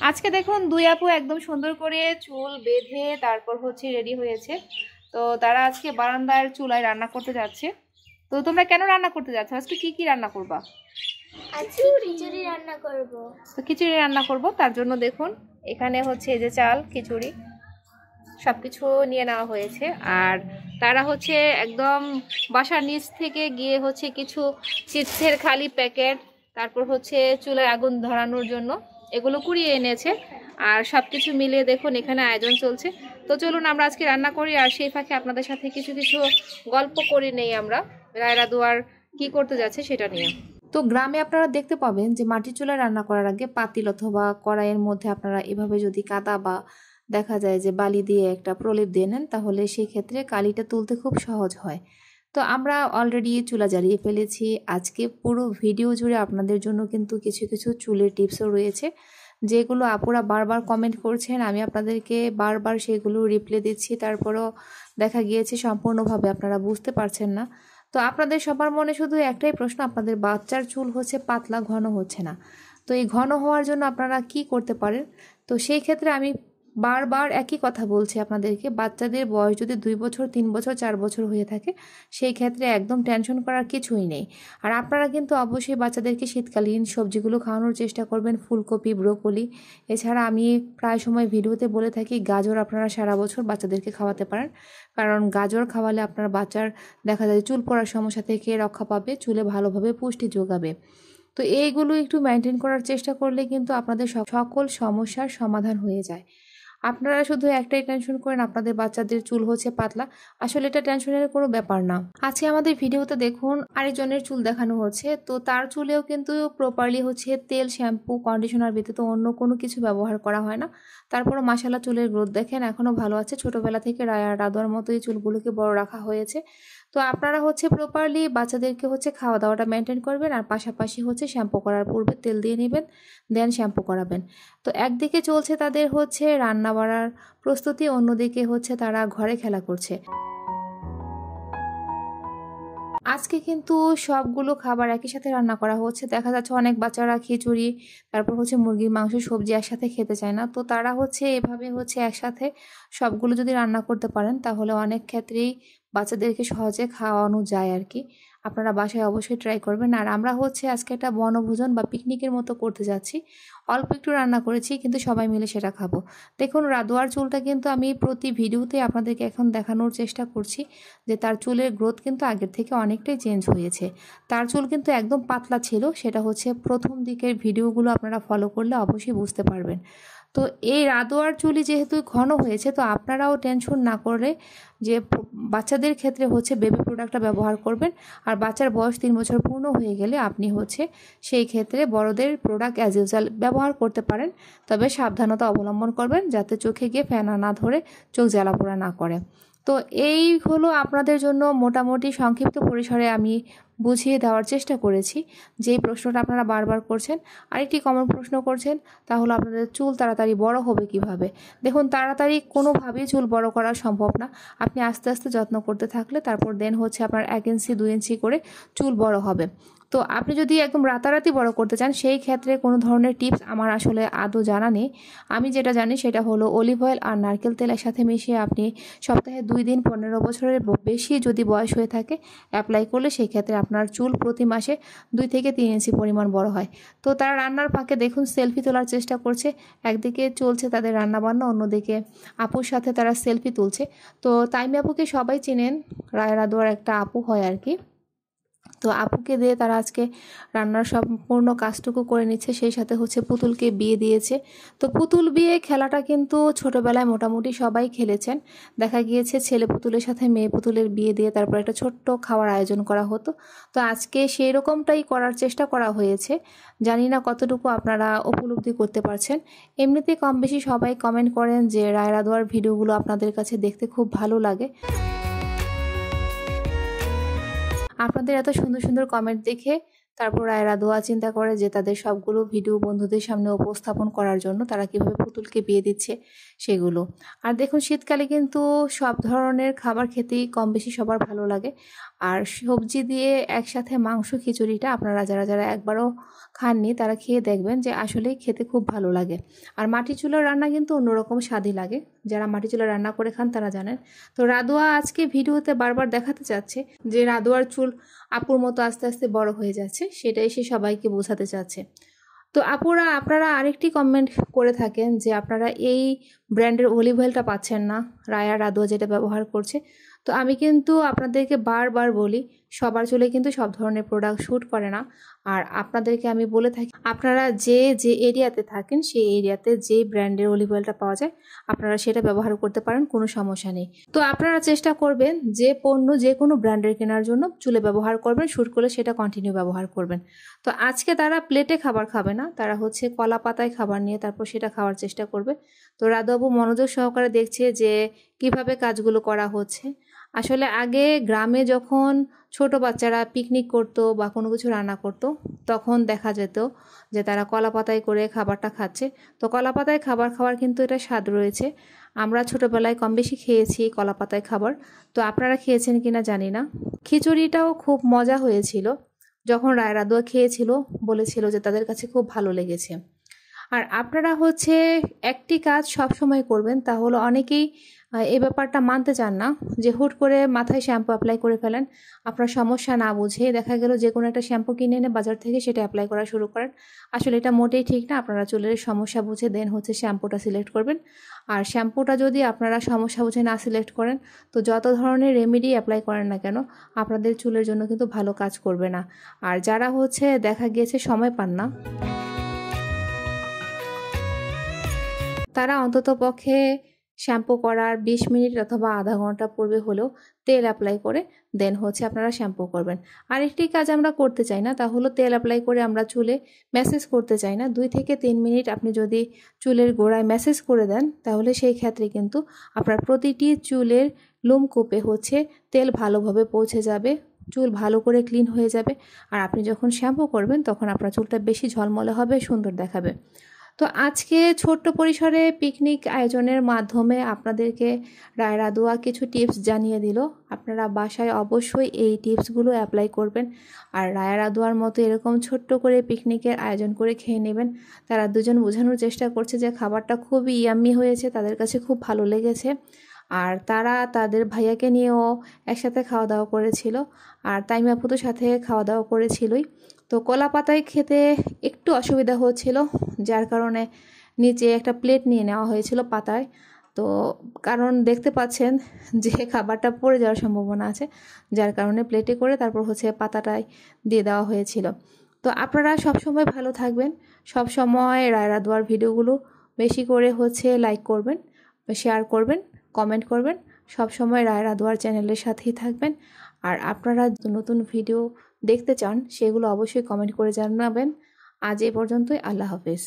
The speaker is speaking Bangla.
আজকে দেখুন দুই আপু একদম সুন্দর করে চুল বেঁধে তারপর হচ্ছে রেডি হয়েছে। তো তারা আজকে বারান্দার চুলায় রান্না করতে যাচ্ছে। তো তোমরা কেন রান্না করতে যাচ্ছ? আজকে কি কি রান্না করবা? আজকে খিচুড়ি রান্না করব। তো খিচুড়ি রান্না করব, তার জন্য দেখুন এখানে হচ্ছে এই যে চাল, খিচুড়ি সবকিছু নিয়ে নেওয়া হয়েছে। আর তারা হচ্ছে একদম বাসার নিচ থেকে গিয়ে হচ্ছে কিছু চিপসের খালি প্যাকেট, তারপর হচ্ছে চুলায় আগুন ধরানোর জন্য এগুলো কুড়িয়ে এনেছে। আর সবকিছু মিলিয়ে দেখুন এখানে আয়োজন চলছে। তো চলুন আমরা আজকে রান্না করি, আর সেই ফাঁকে আপনাদের সাথে কিছু কিছু গল্প করে নেই আমরা রায়রা দুয়ার কি করতে যাচ্ছে সেটা নিয়ে। তো গ্রামে আপনারা দেখতে পাবেন যে মাটির চুলায় রান্না করার আগে পাতিল অথবা কড়াইয়ের মধ্যে আপনারা এভাবে যদি কাদা বা দেখা যায় যে বালি দিয়ে একটা প্রলেপ দিয়ে নেন, তাহলে সেই ক্ষেত্রে কালিটা তুলতে খুব সহজ হয়। তো আমরা অলরেডি চুলা জ্বালিয়ে ফেলেছি। আজকে পুরো ভিডিও জুড়ে আপনাদের জন্য কিন্তু কিছু কিছু চুলের টিপসও রয়েছে, যেগুলো আপুরা বারবার কমেন্ট করছেন। আমি আপনাদেরকে বারবার সেগুলো রিপ্লাই দিচ্ছি, তারপরও দেখা গিয়েছে সম্পূর্ণভাবে আপনারা বুঝতে পারছেন না। তো আপনাদের সবার মনে শুধু একটাই প্রশ্ন, আপনাদের বাচ্চার চুল হচ্ছে পাতলা, ঘন হচ্ছে না। তো এই ঘন হওয়ার জন্য আপনারা কি করতে পারেন? তো সেই ক্ষেত্রে আমি বারবার একই কথা বলছি আপনাদেরকে, বাচ্চাদের বয়স যদি 2 বছর, 3 বছর, 4 বছর হয়ে থাকে, সেই ক্ষেত্রে একদম টেনশন করার কিছুই নেই। আর আপনারা কিন্তু অবশ্যই বাচ্চাদেরকে শীতকালীন সবজিগুলো খাওয়ানোর চেষ্টা করবেন, ফুলকপি, ব্রোকলি। এছাড়া আমি প্রায় সময় ভিডিওতে বলে থাকি গাজর আপনারা সারা বছর বাচ্চাদেরকে খাওয়াতে পারেন, কারণ গাজর খাওয়ালে আপনার বাচ্চার দেখা যায় চুল পড়ার সমস্যা থেকে রক্ষা পাবে, চুলে ভালোভাবে পুষ্টি যোগাবে। তো এইগুলো একটু মেনটেন করার চেষ্টা করলে কিন্তু আপনাদের সকল সমস্যার সমাধান হয়ে যায়। আপনারা শুধু একটাই টেনশন করেন আপনাদের বাচ্চাদের চুল হচ্ছে পাতলা, আসলে এটা টেনশনের কোনো ব্যাপার না। আজকে আমাদের ভিডিওতে দেখুন আরেকজনের চুল দেখানো হচ্ছে। তো তার চুলেও কিন্তু প্রপারলি হচ্ছে তেল, শ্যাম্পু, কন্ডিশনার ব্যতীত অন্য কোনো কিছু ব্যবহার করা হয় না। তারপরও মাশাআল্লাহ চুলের গ্রোথ দেখেন এখনও ভালো আছে। ছোটোবেলা থেকে রায়া রাদোয়ার মতো এই চুলগুলোকে বড় রাখা হয়েছে। তো আপনারা হচ্ছে প্রপারলি বাচ্চাদেরকে হচ্ছে খাওয়া দাওয়াটা মেনটেন করবেন, আর পাশাপাশি হচ্ছে শ্যাম্পু করার পূর্বে তেল দিয়ে নেবেন, দেন শ্যাম্পু করাবেন। তো একদিকে চলছে তাদের হচ্ছে রান্না বাড়ার প্রস্তুতি, অন্যদিকে হচ্ছে তারা ঘরে খেলা করছে। আজকে কিন্তু সবগুলো খাবার একই সাথে রান্না করা হচ্ছে। দেখা যাচ্ছে অনেক বাচ্চারা খিচুড়ি, তারপর হচ্ছে মুরগির মাংস, সবজি একসাথে খেতে চায় না। তো তারা হচ্ছে এভাবে হচ্ছে একসাথে সবগুলো যদি রান্না করতে পারেন, তাহলে অনেক ক্ষেত্রেই বাচ্চাদেরকে সহজে খাওয়ানো যায় আর কি। আপনারা বাসায় অবশ্যই ট্রাই করবেন। আর আমরা হচ্ছে আজকে একটা বনভোজন বা পিকনিকের মতো করতে যাচ্ছি। অল্প একটু রান্না করেছি, কিন্তু সবাই মিলে সেটা খাবো। দেখুন রাদোয়ার চুলটা কিন্তু আমি প্রতি ভিডিওতে আপনাদেরকে এখন দেখানোর চেষ্টা করছি যে তার চুলের গ্রোথ কিন্তু আগের থেকে অনেকটাই চেঞ্জ হয়েছে। তার চুল কিন্তু একদম পাতলা ছিল, সেটা হচ্ছে প্রথম দিকের ভিডিওগুলো আপনারা ফলো করলে অবশ্যই বুঝতে পারবেন। তো এই রাদোয়ার চুলই যেহেতু ঘন হয়েছে, তো আপনারাও টেনশন না করে যে বাচ্চাদের ক্ষেত্রে হচ্ছে বেবি প্রোডাক্টটা ব্যবহার করবেন। আর বাচ্চার বয়স 3 বছর পূর্ণ হয়ে গেলে আপনি হচ্ছে সেই ক্ষেত্রে বড়দের প্রোডাক্ট অ্যাজ ইউজুয়াল ব্যবহার করতে পারেন, তবে সাবধানতা অবলম্বন করবেন যাতে চোখে গিয়ে ফেনা না ধরে চোখ জ্বালাপোড়া না করে। তো এই হলো আপনাদের জন্য মোটামুটি সংক্ষিপ্ত পরিসরে আমি বুঝিয়ে দেওয়ার চেষ্টা করেছি। যেই প্রশ্নটা আপনারা বারবার করছেন, আরেকটি কমন প্রশ্ন করছেন, তাহলে আপনাদের চুল তাড়াতাড়ি বড় হবে কিভাবে? দেখুন তাড়াতাড়ি কোনোভাবেই চুল বড় করা সম্ভব না। আপনি আস্তে আস্তে যত্ন করতে থাকলে তারপর দেন হচ্ছে আপনার 1 ইঞ্চি 2 ইঞ্চি করে চুল বড় হবে। তো আপনি যদি একদম রাতারাতি বড় করতে চান, সেই ক্ষেত্রে কোনো ধরনের টিপস আমার আসলে আদৌ জানা নেই। আমি যেটা জানি সেটা হলো অলিভ অয়েল আর নারকেল তেল একসাথে মিশিয়ে আপনি সপ্তাহে 2 দিন 15 বছরের বেশি যদি বয়স হয়ে থাকে অ্যাপ্লাই করলে সেই ক্ষেত্রে আপনার চুল প্রতি মাসে 2 থেকে 3 ইঞ্চি পরিমাণ বড় হয়। তো তারা রান্নার ফাঁকে দেখুন সেলফি তোলার চেষ্টা করছে। একদিকে চলছে তাদের রান্নাবান্না, অন্যদিকে আপুর সাথে তারা সেলফি তুলছে। তো তাইমি আপুকে সবাই চেনেন, রায় রাদোয়ার একটা আপু হয় আর কি। তো আপুকে দিয়ে তারা আজকে রান্নার সম্পূর্ণ কাজটুকু করে নিচ্ছে, সেই সাথে হচ্ছে পুতুলকে বিয়ে দিয়েছে। তো পুতুল বিয়ে খেলাটা কিন্তু ছোটবেলায় মোটামুটি সবাই খেলেছেন। দেখা গিয়েছে ছেলে পুতুলের সাথে মেয়ে পুতুলের বিয়ে দিয়ে তারপর একটা ছোট্ট খাওয়ার আয়োজন করা হতো। তো আজকে সেই রকমটাই করার চেষ্টা করা হয়েছে। জানি না কতটুকু আপনারা উপলব্ধি করতে পারছেন। এমনিতে কম বেশি সবাই কমেন্ট করেন যে রায় রাদোয়ার ভিডিওগুলো আপনাদের কাছে দেখতে খুব ভালো লাগে। আপনাদের এত সুন্দর সুন্দর কমেন্ট দেখে তারপর রায়রা দোয়া চিন্তা করে যে তাদের সবগুলো ভিডিও বন্ধুদের সামনে উপস্থাপন করার জন্য তারা কিভাবে পুতুলকে বিয়ে দিচ্ছে সেগুলো। আর দেখুন শীতকালে কিন্তু সব ধরনের খাবার খেতেই কম বেশি সবার ভালো লাগে। আর সবজি দিয়ে একসাথে মাংস খিচুড়িটা আপনারা যারা যারা একবারও খাননি তারা খেয়ে দেখবেন যে আসলেই খেতে খুব ভালো লাগে। আর মাটি চুলার রান্না কিন্তু অন্যরকম স্বাদই লাগে, যারা মাটি চুলা রান্না করে খান তারা জানেন। তো রাদোয়া আজকে ভিডিওতে বারবার দেখাতে চাচ্ছে যে রাদোয়ার চুল আপুর মতো আস্তে আস্তে বড় হয়ে যাচ্ছে, সেটাই সে সবাইকে বোঝাতে চাচ্ছে। তো আপুরা আপনারা আরেকটি কমেন্ট করে থাকেন যে আপনারা এই ব্র্যান্ডের অলিভ অয়েলটা পাচ্ছেন না, রায়া রাদোয়া যেটা ব্যবহার করছে। তো আমি কিন্তু আপনাদেরকে বারবার বলি সবার চুলে কিন্তু সব ধরনের প্রোডাক্ট শ্যুট করে না। আর আপনাদেরকে আমি বলে থাকি আপনারা যে যে এরিয়াতে থাকেন সেই এরিয়াতে যে ব্র্যান্ডের অলিভ অয়েলটা পাওয়া যায় আপনারা সেটা ব্যবহার করতে পারেন, কোনো সমস্যা নেই। তো আপনারা চেষ্টা করবেন যে পণ্য যে কোনো ব্র্যান্ডের কেনার জন্য চুলে ব্যবহার করবেন, শ্যুট করলে সেটা কন্টিনিউ ব্যবহার করবেন। তো আজকে তারা প্লেটে খাবার খাবে না, তারা হচ্ছে কলা পাতায় খাবার নিয়ে তারপর সেটা খাওয়ার চেষ্টা করবে। তো রাদবাবু মনোযোগ সহকারে দেখছে যে কিভাবে কাজগুলো করা হচ্ছে। আসলে আগে গ্রামে যখন ছোট বাচ্চারা পিকনিক করতো বা কোনো কিছু রান্না করতো তখন দেখা যেত যে তারা কলা পাতায় করে খাবারটা খাচ্ছে। তো কলা পাতায় খাবার খাওয়ার কিন্তু এটা স্বাদ রয়েছে, আমরা ছোটোবেলায় কম বেশি খেয়েছি কলা পাতায় খাবার। তো আপনারা খেয়েছেন কিনা জানি না। খিচুড়িটাও খুব মজা হয়েছিল, যখন রায় রাদুয়া খেয়েছিল বলেছিল যে তাদের কাছে খুব ভালো লেগেছে। আর আপনারা হচ্ছে একটি কাজ সব সময় করবেন, তা হলো অনেকেই এই ব্যাপারটা মানতে চান না যে হুট করে মাথায় শ্যাম্পু অ্যাপ্লাই করে ফেলেন, আপনার সমস্যা না বুঝে দেখা গেল যে কোনো একটা শ্যাম্পু কিনে এনে বাজার থেকে সেটা অ্যাপ্লাই করা শুরু করেন। আসলে এটা মোটেই ঠিক না, আপনারা চুলের সমস্যা বুঝে দেন হচ্ছে শ্যাম্পুটা সিলেক্ট করবেন। আর শ্যাম্পুটা যদি আপনারা সমস্যা বুঝে না সিলেক্ট করেন তো যত ধরনের রেমেডি অ্যাপ্লাই করেন না কেন আপনাদের চুলের জন্য কিন্তু ভালো কাজ করবে না। আর যারা হচ্ছে দেখা গিয়েছে সময় পান না তারা অন্ততপক্ষে শ্যাম্পু করার 20 মিনিট অথবা আধা ঘন্টা পূর্বে হলেও তেল অ্যাপ্লাই করে দেন হচ্ছে আপনারা শ্যাম্পু করবেন। আরেকটি কাজ আমরা করতে চাই না, তা হলো তেল অ্যাপ্লাই করে আমরা চুলে ম্যাসেজ করতে চাই না। 2 থেকে 3 মিনিট আপনি যদি চুলের গোড়ায় ম্যাসেজ করে দেন তাহলে সেই ক্ষেত্রে কিন্তু আপনার প্রতিটি চুলের লোমকূপে হচ্ছে তেল ভালোভাবে পৌঁছে যাবে, চুল ভালো করে ক্লিন হয়ে যাবে। আর আপনি যখন শ্যাম্পু করবেন তখন আপনার চুলটা বেশি ঝলমলে হবে, সুন্দর দেখাবে। তো আজকে ছোট্ট পরিসরে পিকনিক আয়োজনের মাধ্যমে আপনাদেরকে রায় রাদুয়া কিছু টিপস জানিয়ে দিল। আপনারা বাসায় অবশ্যই এই টিপসগুলো অ্যাপ্লাই করবেন আর রায় রাদুয়ার মতো এরকম ছোট্ট করে পিকনিকের আয়োজন করে খেয়ে নেবেন। তারা দুজন বোঝানোর চেষ্টা করছে যে খাবারটা খুবই ইয়াম্মি হয়েছে, তাদের কাছে খুব ভালো লেগেছে। আর তারা তাদের ভাইয়াকে নিয়েও একসাথে খাওয়া দাওয়া করেছিল আর তাইমা আপুদের সাথে খাওয়া দাওয়া করেছিলই। তো কলা পাতায় খেতে একটু অসুবিধা হচ্ছিল, যার কারণে নিচে একটা প্লেট নিয়ে নেওয়া হয়েছিল পাতায়। তো কারণ দেখতে পাচ্ছেন যে খাবারটা পড়ে যাওয়ার সম্ভাবনা আছে, যার কারণে প্লেটে করে তারপর হচ্ছে পাতাটায় দিয়ে দেওয়া হয়েছিল। তো আপনারা সবসময় ভালো থাকবেন, সব সময় রায় রাদুয়ার ভিডিওগুলো বেশি করে হচ্ছে লাইক করবেন, শেয়ার করবেন, কমেন্ট করবেন, সব সময় রায় রাদুয়ার চ্যানেলের সাথেই থাকবেন। আর আপনারা নতুন ভিডিও দেখতে চান সেগুলো অবশ্যই কমেন্ট করে জানাবেন। আজ এ পর্যন্তই, আল্লাহ হাফেজ।